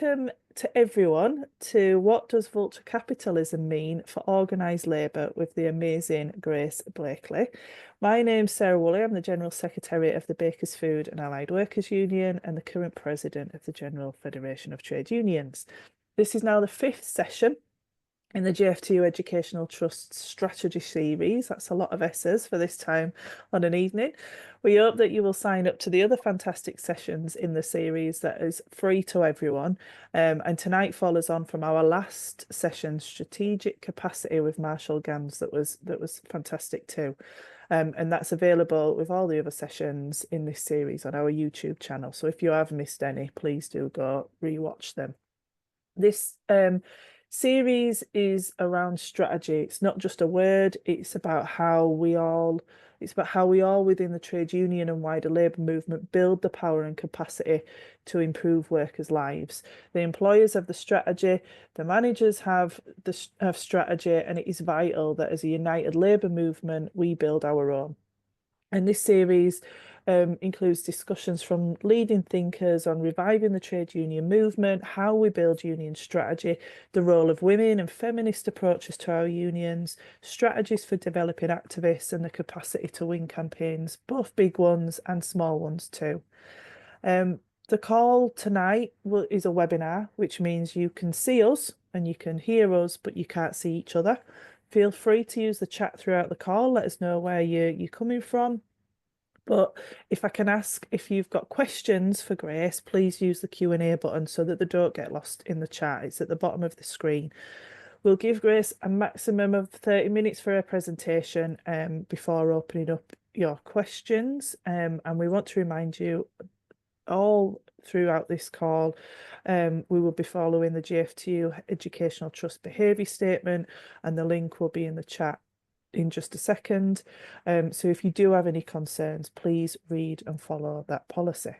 welcome to everyone to What Does Vulture Capitalism Mean for Organised Labour with the amazing Grace Blakely. My name's Sarah Woolley. I'm the General Secretary of the Bakers Food and Allied Workers Union and the current President of the General Federation of Trade Unions. This is now the 5th session in the JFTU Educational Trust Strategy Series. That's a lot of S's for this time on an evening. We hope that you will sign up to the other fantastic sessions in the series that is free to everyone. And tonight follows on from our last session, Strategic Capacity with Marshall Gans, that was fantastic too. And that's available with all the other sessions in this series on our YouTube channel. So if you have missed any, please do go rewatch them. This series is around strategy. It's not just a word, it's about how we all within the trade union and wider labour movement build the power and capacity to improve workers' lives. The employers have the strategy, the managers have strategy, and it is vital that as a united labour movement we build our own. And this series includes discussions from leading thinkers on reviving the trade union movement, how we build union strategy, the role of women and feminist approaches to our unions, strategies for developing activists, and the capacity to win campaigns, both big ones and small ones too. The call tonight is a webinar, which means you can see us and you can hear us, but you can't see each other. Feel free to use the chat throughout the call. Let us know where you're coming from. But if I can ask, if you've got questions for Grace, please use the Q&A button so that they don't get lost in the chat. It's at the bottom of the screen. We'll give Grace a maximum of 30 minutes for her presentation before opening up your questions. And we want to remind you all throughout this call, we will be following the JFTU Educational Trust Behaviour Statement, and the link will be in the chat in just a second. So if you do have any concerns, please read and follow that policy.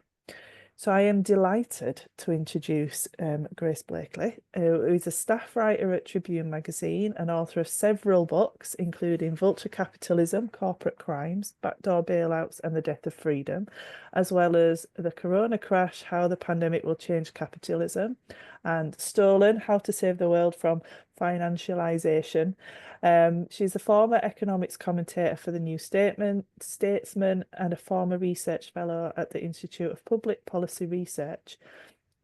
So I am delighted to introduce Grace Blakely, who is a staff writer at Tribune magazine and author of several books, including Vulture Capitalism, Corporate Crimes, Backdoor Bailouts and the Death of Freedom, as well as The Corona Crash, How the Pandemic Will Change Capitalism, and Stolen, How to Save the World from Financialization. She's a former economics commentator for the New Statesman and a former research fellow at the Institute of Public Policy Research.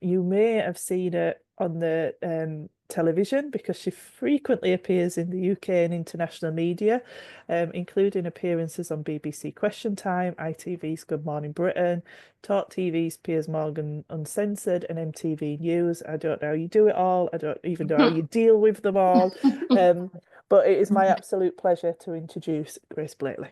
You may have seen her on the television because she frequently appears in the UK and international media, including appearances on BBC Question Time, ITV's Good Morning Britain, Talk TV's Piers Morgan Uncensored, and MTV News. I don't know how you do it all. I don't even know how you deal with them all. But it is my absolute pleasure to introduce Grace Blakely.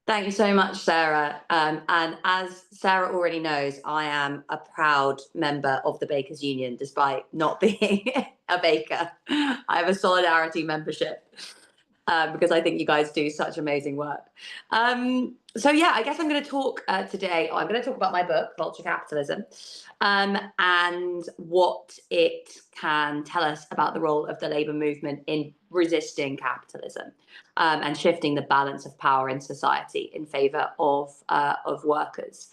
Thank you so much, Sarah. And as Sarah already knows, I am a proud member of the Bakers Union, despite not being a baker. I have a solidarity membership because I think you guys do such amazing work. So yeah, I guess I'm going to talk today. I'm going to talk about my book, Vulture Capitalism, and what it can tell us about the role of the labour movement in resisting capitalism and shifting the balance of power in society in favour of workers.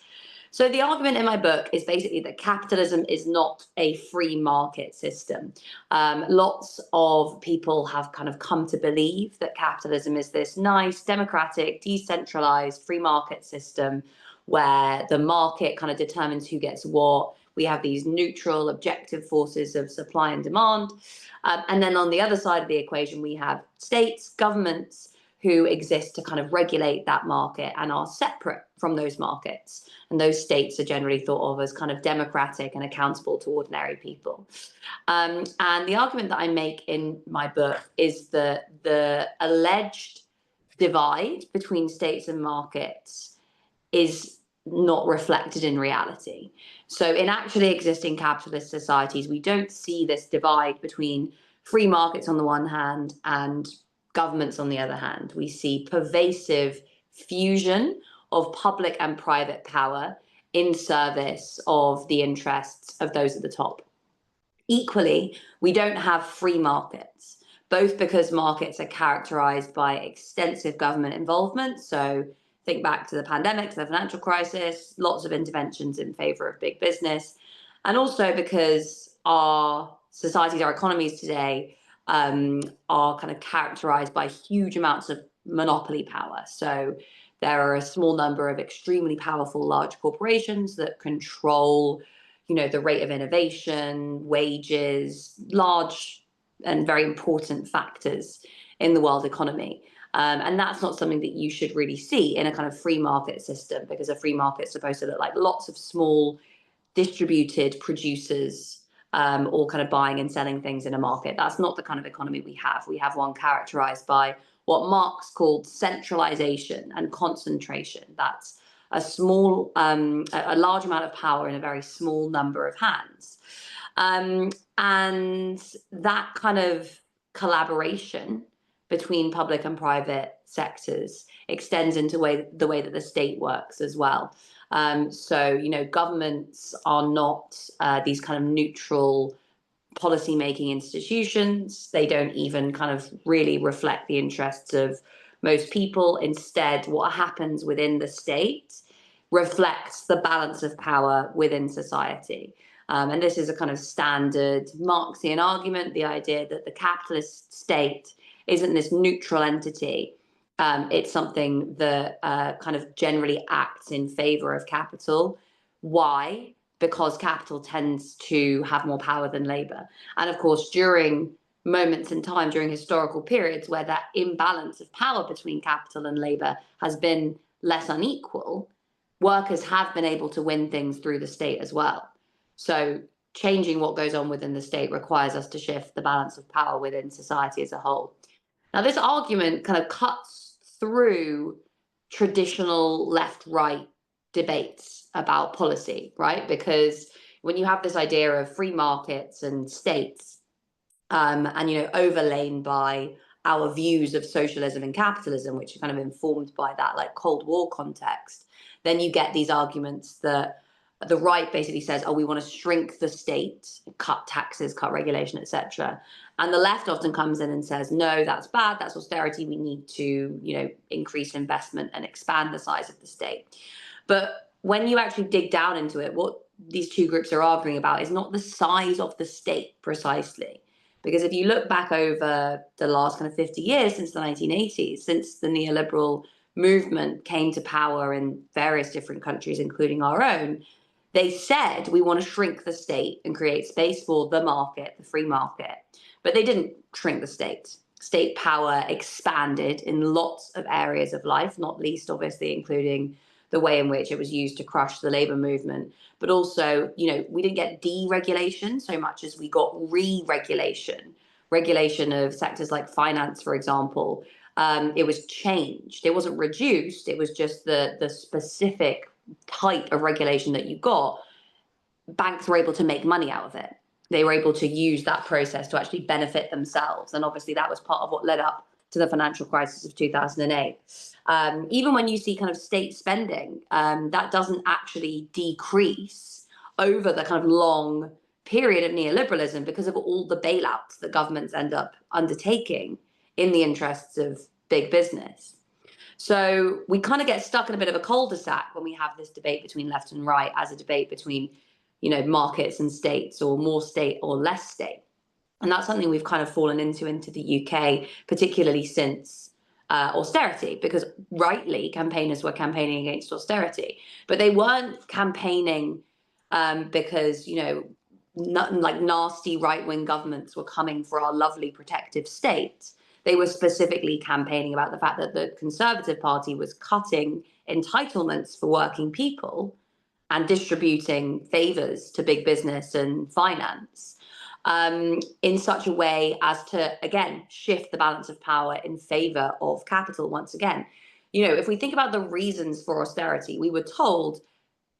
So the argument in my book is basically that capitalism is not a free market system. Lots of people have kind of come to believe that capitalism is this nice, democratic, decentralized free market system where the market kind of determines who gets what. We have these neutral, objective forces of supply and demand. And then on the other side of the equation, we have states, governments who exist to kind of regulate that market and are separate from those markets. And those states are generally thought of as kind of democratic and accountable to ordinary people. And the argument that I make in my book is that the alleged divide between states and markets is not reflected in reality. So in actually existing capitalist societies, we don't see this divide between free markets on the one hand and governments on the other hand. We see pervasive fusion of public and private power in service of the interests of those at the top. Equally, we don't have free markets, both because markets are characterized by extensive government involvement. So think back to the pandemic, to the financial crisis, lots of interventions in favor of big business. And also because our societies, our economies today are kind of characterized by huge amounts of monopoly power. So there are a small number of extremely powerful large corporations that control, the rate of innovation, wages, large and very important factors in the world economy. And that's not something that you should really see in a kind of free market system, because a free market is supposed to look like lots of small distributed producers, all kind of buying and selling things in a market. That's not the kind of economy we have. We have one characterized by what Marx called centralization and concentration. That's a large amount of power in a very small number of hands. And that kind of collaboration between public and private sectors extends into the way that the state works as well. So, governments are not these kind of neutral policy-making institutions. They don't even kind of really reflect the interests of most people. Instead, what happens within the state reflects the balance of power within society. And this is a kind of standard Marxian argument, the idea that the capitalist state isn't this neutral entity. It's something that kind of generally acts in favor of capital. Why? Because capital tends to have more power than labor. And of course, during moments in time, during historical periods where that imbalance of power between capital and labor has been less unequal, workers have been able to win things through the state as well. So changing what goes on within the state requires us to shift the balance of power within society as a whole. Now, this argument kind of cuts through traditional left-right debates about policy, right? Because when you have this idea of free markets and states, and overlain by our views of socialism and capitalism, which are kind of informed by that like Cold War context, then you get these arguments that the right basically says, oh, we want to shrink the state, cut taxes, cut regulation, etc. And the left often comes in and says, no, that's bad, that's austerity, we need to, increase investment and expand the size of the state. But when you actually dig down into it, what these two groups are arguing about is not the size of the state precisely. Because if you look back over the last kind of 50 years since the 1980s, since the neoliberal movement came to power in various different countries, including our own, they said we want to shrink the state and create space for the market, the free market. But they didn't shrink the state. State power expanded in lots of areas of life, not least obviously including the way in which it was used to crush the labor movement. But also, we didn't get deregulation so much as we got re-regulation, regulation of sectors like finance, for example. It was changed. It wasn't reduced. It was just the specific type of regulation that you got. Banks were able to make money out of it. They were able to use that process to actually benefit themselves. And obviously that was part of what led up to the financial crisis of 2008. Even when you see kind of state spending, that doesn't actually decrease over the kind of long period of neoliberalism because of all the bailouts that governments end up undertaking in the interests of big business. So we kind of get stuck in a bit of a cul-de-sac when we have this debate between left and right as a debate between, markets and states, or more state or less state. And that's something we've kind of fallen into the UK, particularly since austerity, because rightly campaigners were campaigning against austerity, but they weren't campaigning because, like nasty right-wing governments were coming for our lovely protective state. They were specifically campaigning about the fact that the Conservative Party was cutting entitlements for working people and distributing favors to big business and finance in such a way as to, again, shift the balance of power in favor of capital once again. If we think about the reasons for austerity, we were told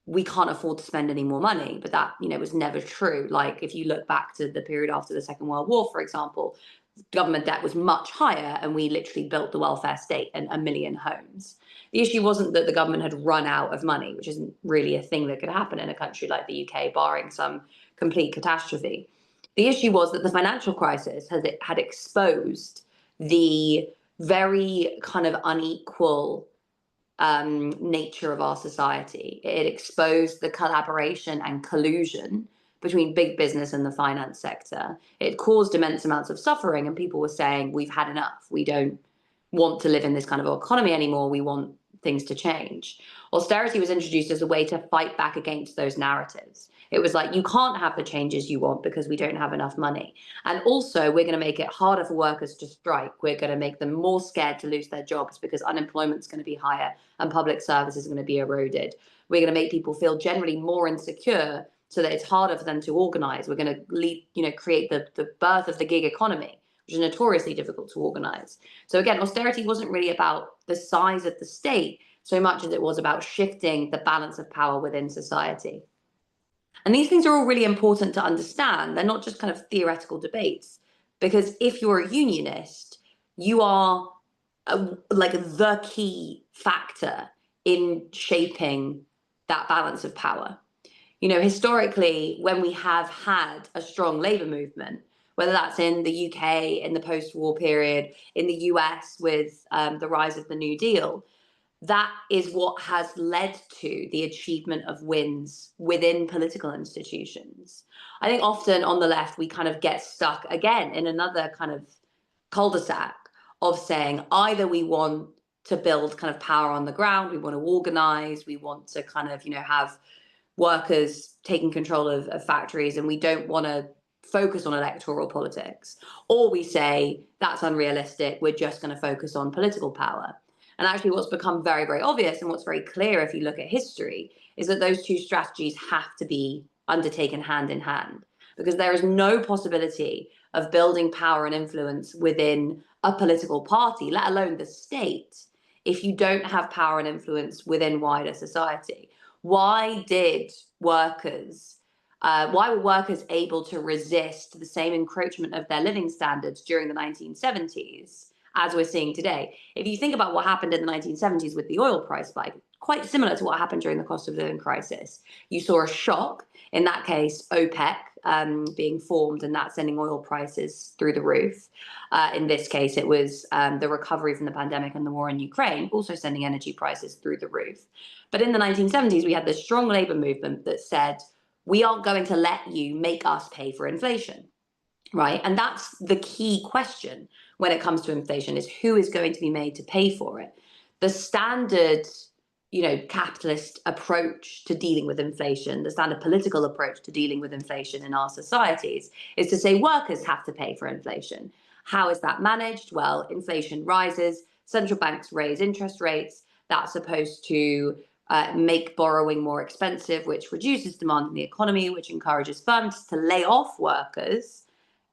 we can't afford to spend any more money, but that, was never true. Like if you look back to the period after the Second World War, for example, government debt was much higher and we literally built the welfare state and 1 million homes. The issue wasn't that the government had run out of money, which isn't really a thing that could happen in a country like the UK, barring some complete catastrophe. The issue was that the financial crisis had exposed the very kind of unequal nature of our society. It exposed the collaboration and collusion between big business and the finance sector. It caused immense amounts of suffering, and people were saying, we've had enough. We don't want to live in this kind of economy anymore. We want things to change. Austerity was introduced as a way to fight back against those narratives. It was like, you can't have the changes you want because we don't have enough money. And also, we're going to make it harder for workers to strike. We're going to make them more scared to lose their jobs because unemployment's going to be higher and public services are going to be eroded. We're going to make people feel generally more insecure so that it's harder for them to organize. We're going to create the birth of the gig economy, which is notoriously difficult to organize. So again, austerity wasn't really about the size of the state so much as it was about shifting the balance of power within society. And these things are all really important to understand. They're not just kind of theoretical debates, because if you're a unionist, you are like the key factor in shaping that balance of power. You know, historically, when we have had a strong labor movement, whether that's in the UK in the post-war period, in the US with the rise of the New Deal, that is what has led to the achievement of wins within political institutions. I think often on the left, we kind of get stuck again in another kind of cul-de-sac of saying either we want to build kind of power on the ground, we want to organize, we want to kind of, have workers taking control of factories, and we don't want to focus on electoral politics. Or we say that's unrealistic, we're just going to focus on political power. And actually what's become very, very obvious and what's very clear if you look at history is that those two strategies have to be undertaken hand in hand, because there is no possibility of building power and influence within a political party, let alone the state, if you don't have power and influence within wider society. Why were workers able to resist the same encroachment of their living standards during the 1970s as we're seeing today? If you think about what happened in the 1970s with the oil price spike, quite similar to what happened during the cost of living crisis. You saw a shock, in that case, OPEC being formed, and that sending oil prices through the roof. In this case, it was the recovery from the pandemic and the war in Ukraine, also sending energy prices through the roof. But in the 1970s, we had this strong labor movement that said, we aren't going to let you make us pay for inflation, right? And that's the key question when it comes to inflation, is who is going to be made to pay for it? The standard, capitalist approach to dealing with inflation, the standard political approach to dealing with inflation in our societies is to say workers have to pay for inflation. How is that managed? Well, inflation rises, central banks raise interest rates. That's supposed to make borrowing more expensive, which reduces demand in the economy, which encourages firms to lay off workers,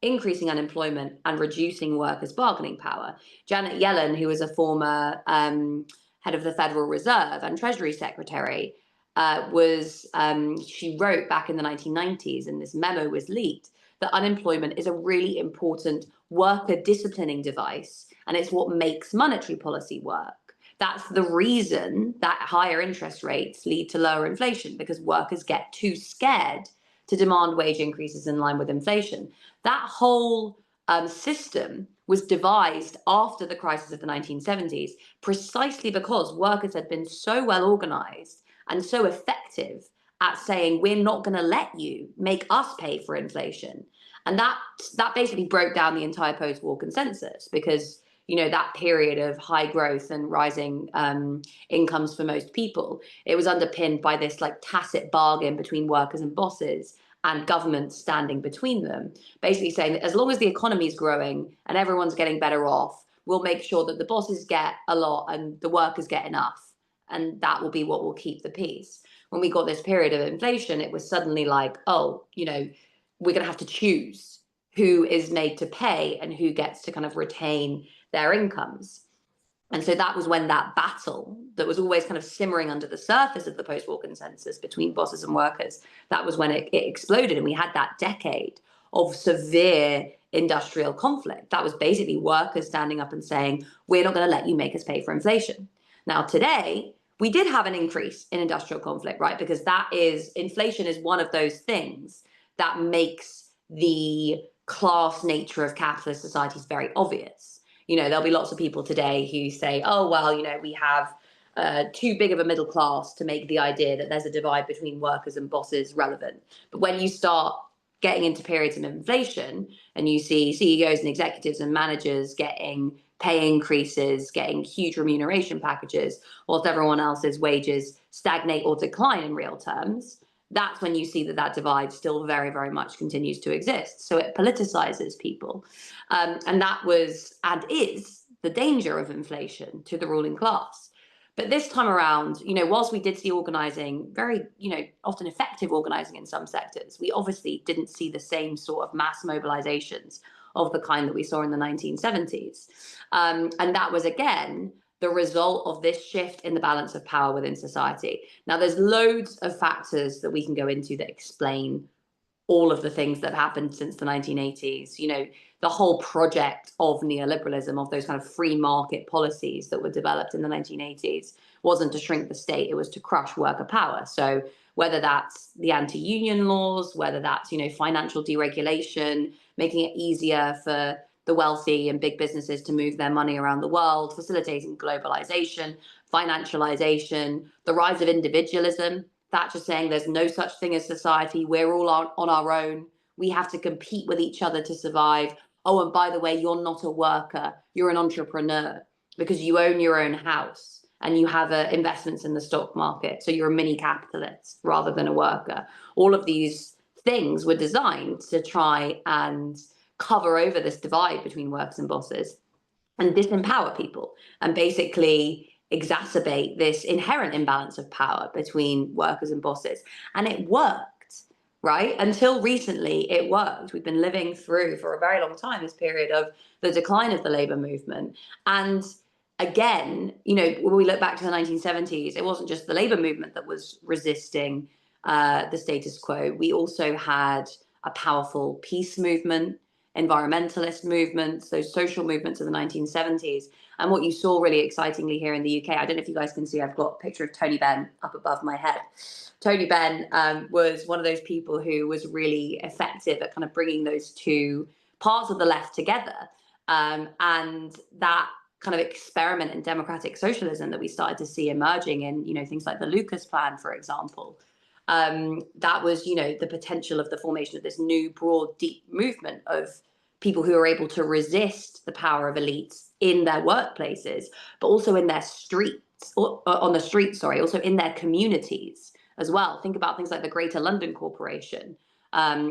increasing unemployment and reducing workers' bargaining power. Janet Yellen, who was a former head of the Federal Reserve and Treasury Secretary, she wrote back in the 1990s, and this memo was leaked, that unemployment is a really important worker disciplining device, and it's what makes monetary policy work. That's the reason that higher interest rates lead to lower inflation, because workers get too scared to demand wage increases in line with inflation. That whole system was devised after the crisis of the 1970s, precisely because workers had been so well organized and so effective at saying, we're not going to let you make us pay for inflation. And that basically broke down the entire post-war consensus, because that period of high growth and rising incomes for most people, it was underpinned by this like tacit bargain between workers and bosses, and governments standing between them, basically saying that as long as the economy is growing and everyone's getting better off, we'll make sure that the bosses get a lot and the workers get enough. And that will be what will keep the peace. When we got this period of inflation, it was suddenly like, we're going to have to choose who is made to pay and who gets to kind of retain their incomes. And so that was when that battle that was always kind of simmering under the surface of the post-war consensus between bosses and workers, that was when it exploded. And we had that decade of severe industrial conflict. That was basically workers standing up and saying, we're not going to let you make us pay for inflation. Now, today, we did have an increase in industrial conflict, right? Because inflation is one of those things that makes the class nature of capitalist societies very obvious. There'll be lots of people today who say, oh, well, we have too big of a middle class to make the idea that there's a divide between workers and bosses relevant. But when you start getting into periods of inflation and you see CEOs and executives and managers getting pay increases, getting huge remuneration packages, whilst everyone else's wages stagnate or decline in real terms, that's when you see that that divide still very, very much continues to exist. So it politicizes people. And that was and is the danger of inflation to the ruling class. But this time around, whilst we did see organizing, very, often effective organizing in some sectors, we obviously didn't see the same sort of mass mobilizations of the kind that we saw in the 1970s. And that was, again, the result of this shift in the balance of power within society. Now, there's loads of factors that we can go into that explain all of the things that happened since the 1980s, the whole project of neoliberalism, of those kind of free market policies that were developed in the 1980s, wasn't to shrink the state, it was to crush worker power. So whether that's the anti-union laws, whether that's, financial deregulation, making it easier for the wealthy and big businesses to move their money around the world, facilitating globalization, financialization, the rise of individualism. Thatcher saying there's no such thing as society, we're all on our own, we have to compete with each other to survive. Oh, and by the way, you're not a worker, you're an entrepreneur because you own your own house and you have investments in the stock market. So you're a mini capitalist rather than a worker. All of these things were designed to try and cover over this divide between workers and bosses and disempower people and basically exacerbate this inherent imbalance of power between workers and bosses. And it worked, right? Until recently, it worked. We've been living through for a very long time this period of the decline of the labor movement. And again, when we look back to the 1970s, it wasn't just the labor movement that was resisting the status quo. We also had a powerful peace movement, environmentalist movements, those social movements of the 1970s. And what you saw really excitingly here in the UK, I don't know if you guys can see, I've got a picture of Tony Benn up above my head. Tony Benn was one of those people who was really effective at kind of bringing those two parts of the left together. And that kind of experiment in democratic socialism that we started to see emerging in, things like the Lucas Plan, for example. That was, the potential of the formation of this new, broad, deep movement of people who are able to resist the power of elites in their workplaces, but also in their streets, or on the streets, sorry, also in their communities as well. Think about things like the Greater London Corporation,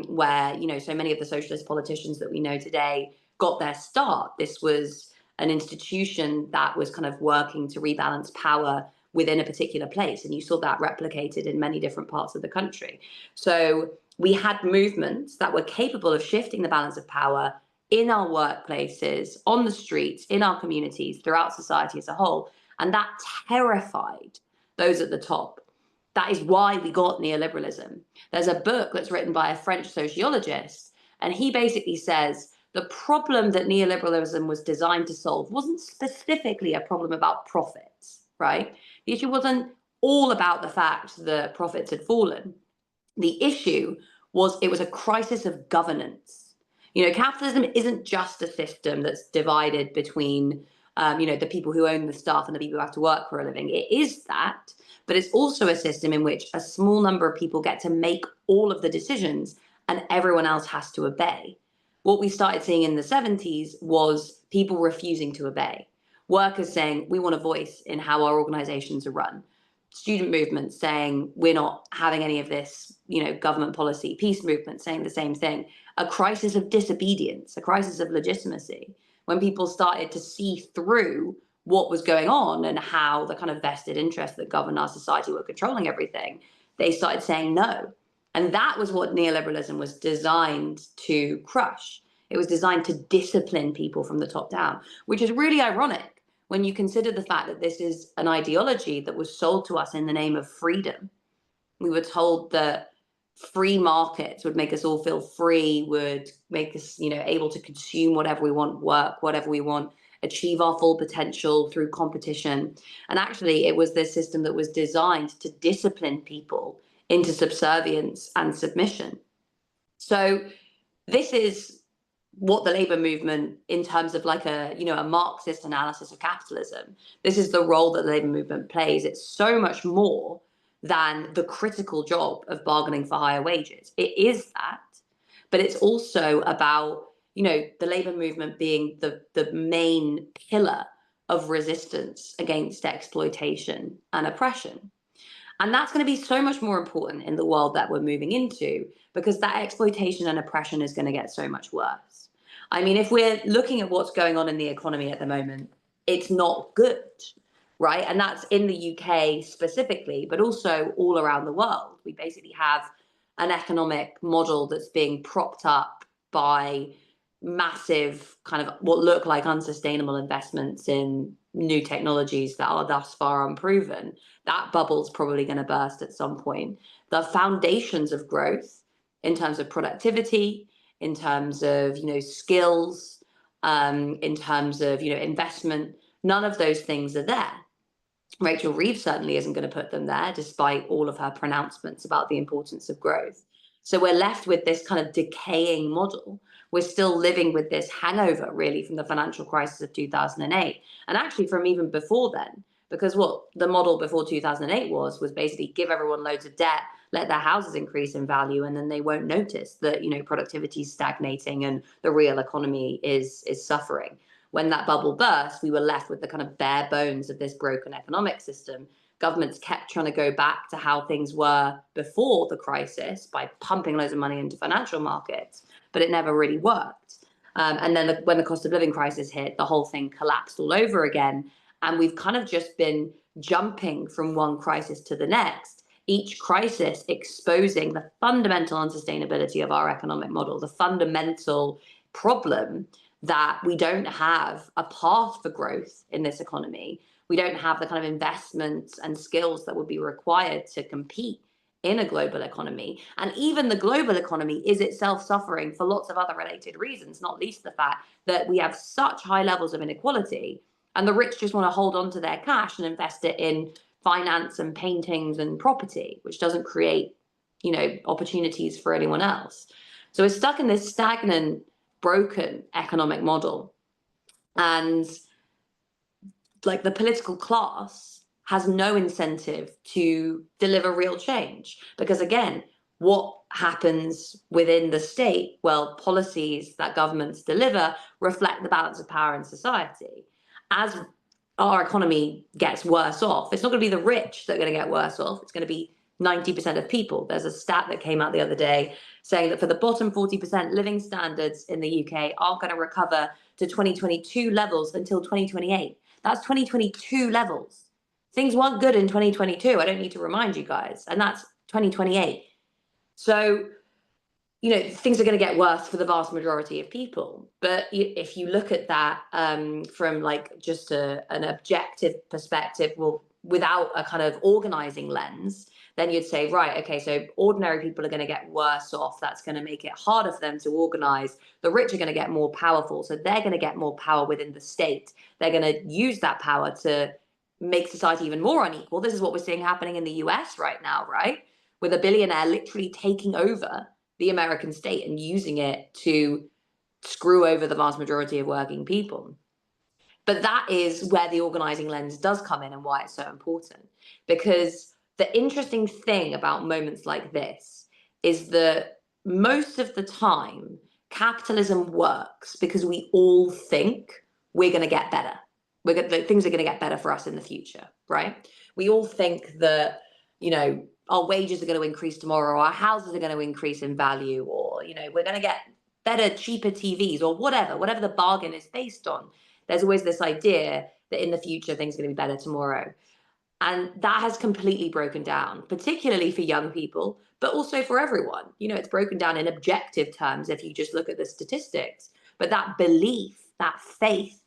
where, so many of the socialist politicians that we know today got their start. This was an institution that was kind of working to rebalance power within a particular place. And you saw that replicated in many different parts of the country. So we had movements that were capable of shifting the balance of power in our workplaces, on the streets, in our communities, throughout society as a whole. And that terrified those at the top. That is why we got neoliberalism. There's a book that's written by a French sociologist, and he basically says the problem that neoliberalism was designed to solve wasn't specifically a problem about profits, right? The issue wasn't all about the fact that profits had fallen. The issue was it was a crisis of governance. Capitalism isn't just a system that's divided between, the people who own the stuff and the people who have to work for a living. It is that, but it's also a system in which a small number of people get to make all of the decisions and everyone else has to obey. What we started seeing in the 70s was people refusing to obey. Workers saying, we want a voice in how our organizations are run. Student movements saying, we're not having any of this, government policy. Peace movement saying the same thing. A crisis of disobedience, a crisis of legitimacy. When people started to see through what was going on and how the kind of vested interests that govern our society were controlling everything, they started saying no. And that was what neoliberalism was designed to crush. It was designed to discipline people from the top down, which is really ironic when you consider the fact that this is an ideology that was sold to us in the name of freedom. We were told that free markets would make us all feel free, would make us, able to consume whatever we want, work whatever we want, achieve our full potential through competition. And actually, it was this system that was designed to discipline people into subservience and submission. So this is what the labor movement, in terms of like a, you know, a Marxist analysis of capitalism, this is the role that the labor movement plays. It's so much more than the critical job of bargaining for higher wages. It is that, but it's also about, you know, the labor movement being the main pillar of resistance against exploitation and oppression. And that's going to be so much more important in the world that we're moving into, because that exploitation and oppression is going to get so much worse. I mean, if we're looking at what's going on in the economy at the moment, it's not good, right? And that's in the UK specifically, but also all around the world. We basically have an economic model that's being propped up by massive kind of what look like unsustainable investments in new technologies that are thus far unproven. That bubble's probably going to burst at some point. The foundations of growth in terms of productivity, in terms of, you know, skills, in terms of, you know, investment, none of those things are there. Rachel Reeves certainly isn't going to put them there, despite all of her pronouncements about the importance of growth. So we're left with this kind of decaying model. We're still living with this hangover, really, from the financial crisis of 2008, and actually from even before then, because what the model before 2008 was basically give everyone loads of debt, let their houses increase in value, and then they won't notice that, you know, productivity is stagnating and the real economy is suffering. When that bubble burst, we were left with the kind of bare bones of this broken economic system. Governments kept trying to go back to how things were before the crisis by pumping loads of money into financial markets, but it never really worked. And then when the cost of living crisis hit, the whole thing collapsed all over again. And we've kind of just been jumping from one crisis to the next, each crisis exposing the fundamental unsustainability of our economic model, the fundamental problem that we don't have a path for growth in this economy. We don't have the kind of investments and skills that would be required to compete in a global economy. And even the global economy is itself suffering for lots of other related reasons, not least the fact that we have such high levels of inequality, and the rich just want to hold on to their cash and invest it in finance and paintings and property, which doesn't create, you know, opportunities for anyone else. So we're stuck in this stagnant, broken economic model. And like the political class has no incentive to deliver real change, because again, what happens within the state? Well, policies that governments deliver reflect the balance of power in society. As our economy gets worse off, it's not going to be the rich that are going to get worse off. It's going to be 90% of people. There's a stat that came out the other day saying that for the bottom 40%, living standards in the UK aren't going to recover to 2022 levels until 2028. That's 2022 levels. Things weren't good in 2022. I don't need to remind you guys. And that's 2028. So, you know, things are going to get worse for the vast majority of people. But if you look at that from like just an objective perspective, well, without a kind of organizing lens, then you'd say, right, okay, so ordinary people are going to get worse off. That's going to make it harder for them to organize. The rich are going to get more powerful. So they're going to get more power within the state. They're going to use that power to make society even more unequal. This is what we're seeing happening in the US right now, right? With a billionaire literally taking over the American state and using it to screw over the vast majority of working people. But that is where the organizing lens does come in and why it's so important. Because the interesting thing about moments like this is that most of the time, capitalism works because we all think we're going to get better. Things are going to get better for us in the future, right? We all think that, you know, our wages are going to increase tomorrow, or our houses are going to increase in value, or, you know, we're going to get better, cheaper TVs, or whatever the bargain is based on. There's always this idea that in the future, things are going to be better tomorrow. And that has completely broken down, particularly for young people, but also for everyone. You know, it's broken down in objective terms if you just look at the statistics. But that belief, that faith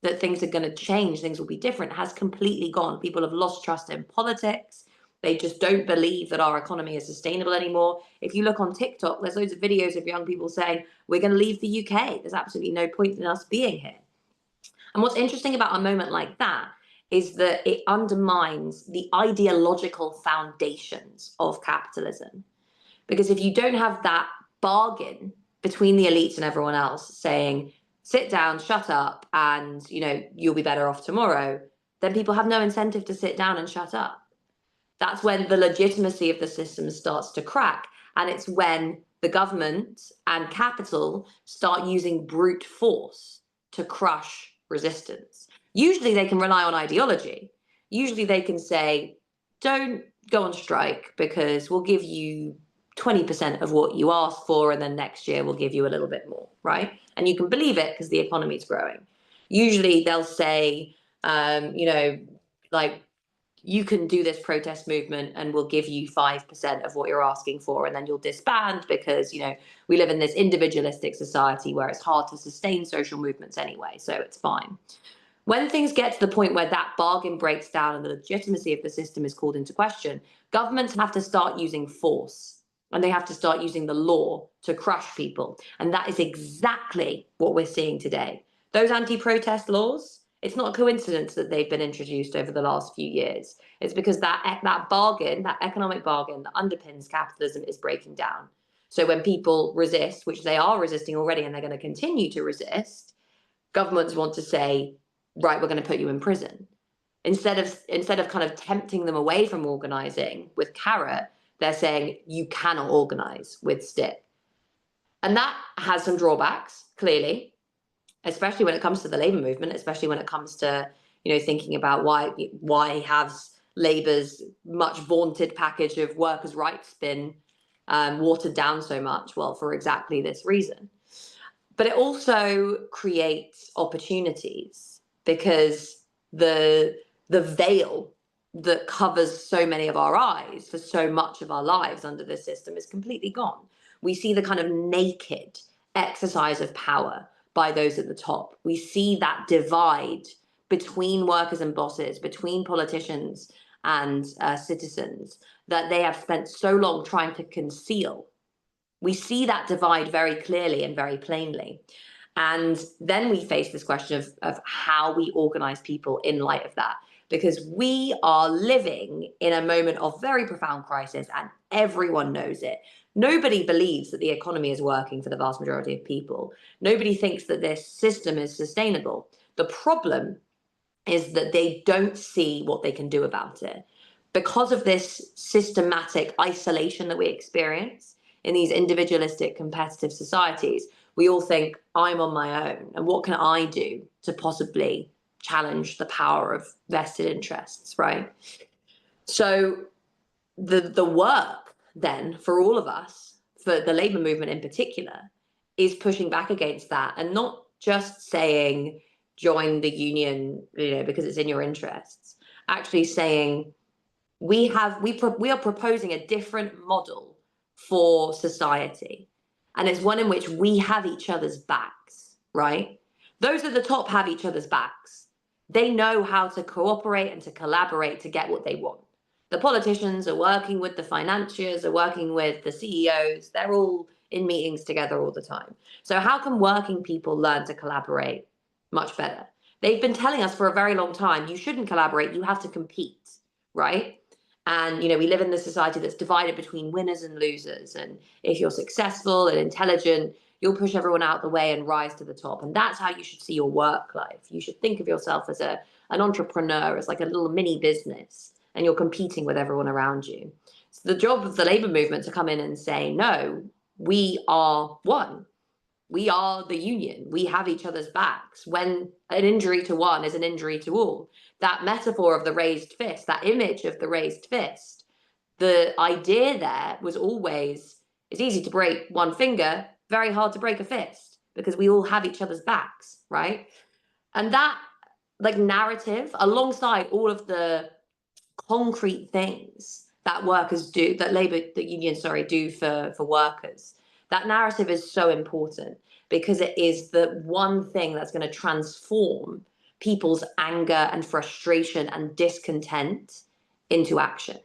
that things are going to change, things will be different, has completely gone. People have lost trust in politics. They just don't believe that our economy is sustainable anymore. If you look on TikTok, there's loads of videos of young people saying, we're going to leave the UK. There's absolutely no point in us being here. And what's interesting about a moment like that is that it undermines the ideological foundations of capitalism. Because if you don't have that bargain between the elites and everyone else saying, sit down, shut up, and you'll be better off tomorrow, then people have no incentive to sit down and shut up. That's when the legitimacy of the system starts to crack. And it's when the government and capital start using brute force to crush resistance. Usually they can rely on ideology. Usually they can say, don't go on strike because we'll give you 20% of what you asked for, and then next year we'll give you a little bit more, right? And you can believe it because the economy is growing. Usually they'll say, like, you can do this protest movement and we'll give you 5% of what you're asking for, and then you'll disband because, we live in this individualistic society where it's hard to sustain social movements anyway, so it's fine. When things get to the point where that bargain breaks down and the legitimacy of the system is called into question, governments have to start using force, and they have to start using the law to crush people. And that is exactly what we're seeing today. Those anti-protest laws, it's not a coincidence that they've been introduced over the last few years. It's because that bargain, that economic bargain that underpins capitalism, is breaking down. So when people resist, which they are resisting already and they're going to continue to resist, governments want to say, right, we're going to put you in prison. Instead of kind of tempting them away from organizing with carrot, they're saying you cannot organize with stick. And that has some drawbacks, clearly, especially when it comes to the labor movement, especially when it comes to, thinking about why has Labour's much vaunted package of workers' rights been watered down so much? Well, for exactly this reason. But it also creates opportunities because the veil that covers so many of our eyes for so much of our lives under this system is completely gone. We see the kind of naked exercise of power by those at the top. We see that divide between workers and bosses, between politicians and citizens, that they have spent so long trying to conceal. We see that divide very clearly and very plainly. And then we face this question of how we organize people in light of that, because we are living in a moment of very profound crisis and everyone knows it. Nobody believes that the economy is working for the vast majority of people. Nobody thinks that this system is sustainable. The problem is that they don't see what they can do about it. Because of this systematic isolation that we experience in these individualistic competitive societies, we all think, I'm on my own, and what can I do to possibly challenge the power of vested interests, right? So the work then for all of us, for the labor movement in particular, is pushing back against that and not just saying join the union, because it's in your interests. Actually saying we are proposing a different model for society, and it's one in which we have each other's backs, right? Those at the top have each other's backs. They know how to cooperate and to collaborate to get what they want. The politicians are working with the financiers, are working with the CEOs. They're all in meetings together all the time. So how can working people learn to collaborate much better? They've been telling us for a very long time, you shouldn't collaborate, you have to compete, right? And, we live in this society that's divided between winners and losers. And if you're successful and intelligent, you'll push everyone out the way and rise to the top. And that's how you should see your work life. You should think of yourself as an entrepreneur, as like a little mini business, and you're competing with everyone around you. So the job of the labor movement to come in and say, no, we are one. We are the union. We have each other's backs. When an injury to one is an injury to all. That metaphor of the raised fist, that image of the raised fist, the idea there was always, it's easy to break one finger, very hard to break a fist, because we all have each other's backs, right? And that narrative, alongside all of the concrete things that workers do, that unions do for workers, that narrative is so important because it is the one thing that's going to transform people's anger and frustration and discontent into action.